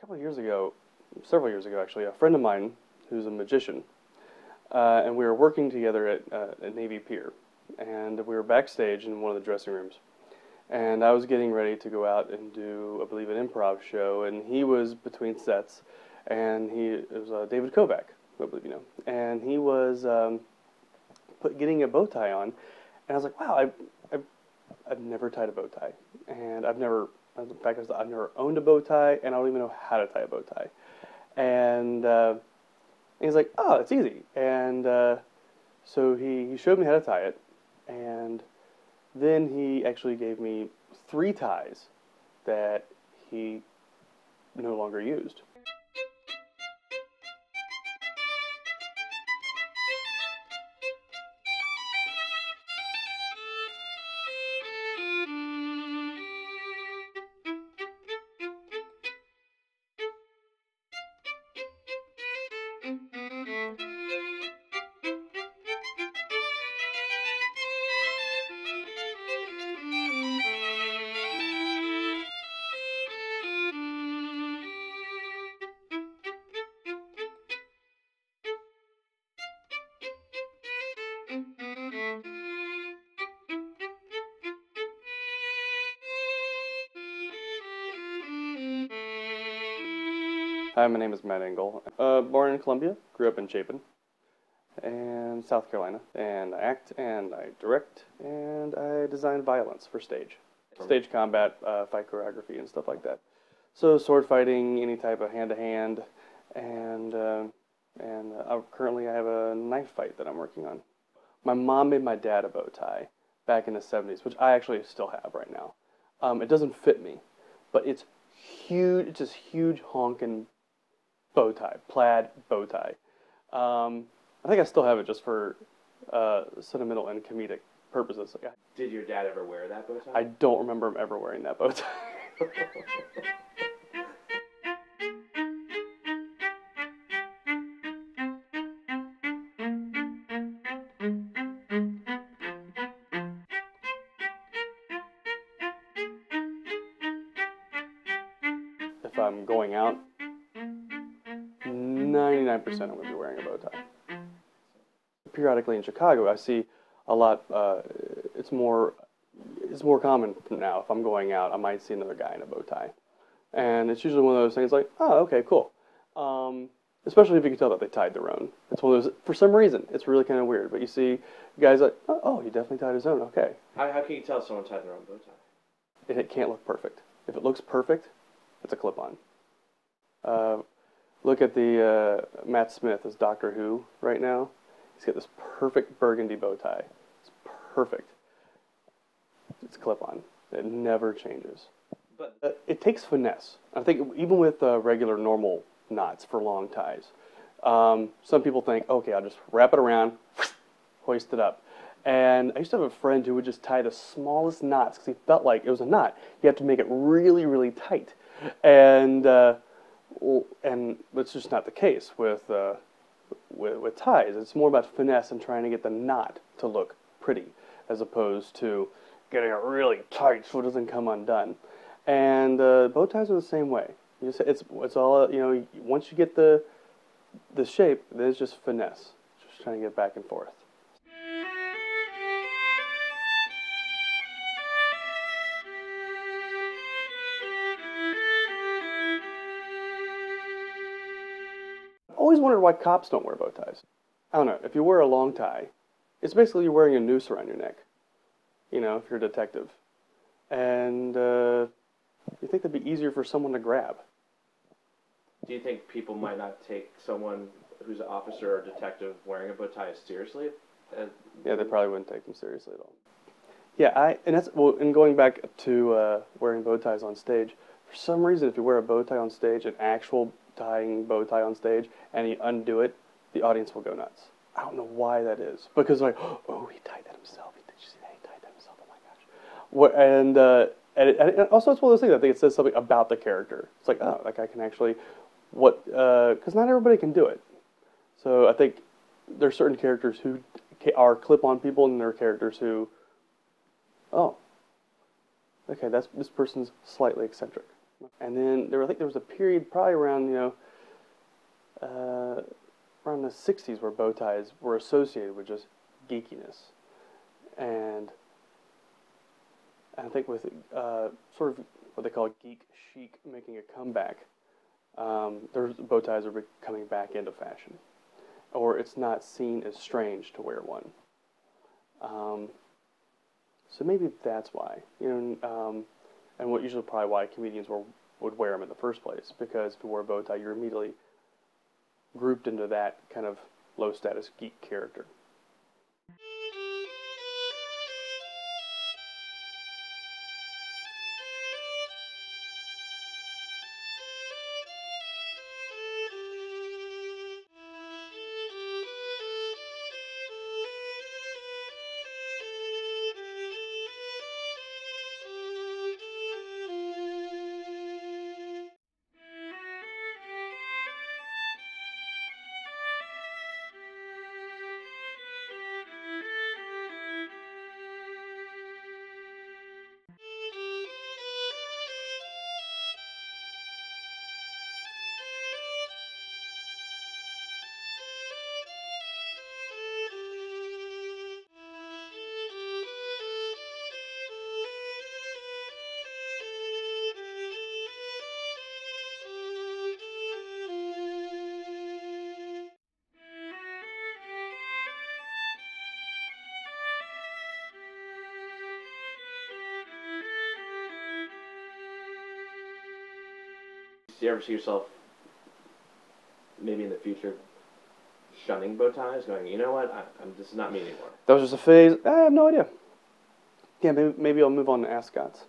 couple of years ago, several years ago actually, a friend of mine who's a magician, and we were working together at a Navy pier, and we were backstage in one of the dressing rooms, and I was getting ready to go out and do, I believe, an improv show, and he was between sets, and it was David Kovac, I believe you know, and he was getting a bow tie on, and I was like, wow, I've never tied a bow tie, and in fact, I've never owned a bow tie, and I don't even know how to tie a bow tie. And he's like, oh, it's easy. And so he showed me how to tie it, and then he actually gave me 3 ties that he no longer used. Hi, my name is Matt Engle. Born in Columbia, grew up in Chapin, and South Carolina. And I act, and I direct, and I design violence for stage. Stage combat, fight choreography, and stuff like that. So sword fighting, any type of hand-to-hand, and currently I have a knife fight that I'm working on. My mom made my dad a bow tie back in the 70s, which I actually still have right now. It doesn't fit me, but it's huge. It's this huge honking bow tie, plaid bow tie. I think I still have it just for sentimental and comedic purposes. Did your dad ever wear that bow tie? I don't remember him ever wearing that bow tie. If I'm going out, 99% I'm going to be wearing a bow tie. Periodically in Chicago, I see a lot. It's more common now. If I'm going out, I might see another guy in a bow tie, and it's usually one of those things like, oh, okay, cool. Especially if you can tell that they tied their own. It's one of those. For some reason, it's really kind of weird. But you see guys like, oh, he definitely tied his own. Okay. How can you tell someone tied their own bow tie? It can't look perfect. If it looks perfect, it's a clip-on. Look at the Matt Smith as Doctor Who right now. He's got this perfect burgundy bow tie. It's perfect. It's clip-on. It never changes. But it takes finesse. I think even with regular normal knots for long ties, some people think, okay, I'll just wrap it around, hoist it up. And I used to have a friend who would just tie the smallest knots because he felt like it was a knot. You have to make it really, really tight. And that's just not the case with ties. It's more about finesse and trying to get the knot to look pretty, as opposed to getting it really tight so it doesn't come undone. And bow ties are the same way. It's all, you know. Once you get the shape, then it's just finesse, just trying to get back and forth. Always wondered why cops don't wear bow ties. I don't know. If you wear a long tie, it's basically you're wearing a noose around your neck. You know, if you're a detective, and you think that'd be easier for someone to grab. Do you think people might not take someone who's an officer or detective wearing a bow tie as seriously? Yeah, they probably wouldn't take them seriously at all. Yeah, and going back to wearing bow ties on stage. For some reason, if you wear a bow tie on stage, an actual tying bow tie on stage, and you undo it, the audience will go nuts. I don't know why that is. Because like, oh, he tied that himself. Did you see that? He tied that himself. Oh my gosh. And also it's one of those things. I think it says something about the character. It's like, oh, that guy can actually, because not everybody can do it. So I think there's certain characters who are clip-on people, and there are characters who, oh, okay, this person's slightly eccentric. And then I think there was a period probably around, around the 60s where bow ties were associated with just geekiness. And I think with sort of what they call geek chic making a comeback, bow ties are coming back into fashion. Or it's not seen as strange to wear one. So maybe that's why, and what usually probably why comedians would wear them in the first place, because if you wore a bow tie, you're immediately grouped into that kind of low status geek character. Do you ever see yourself maybe in the future shunning bow ties, going, you know what, this is not me anymore? That was just a phase. I have no idea. Yeah, maybe I'll move on to ascots.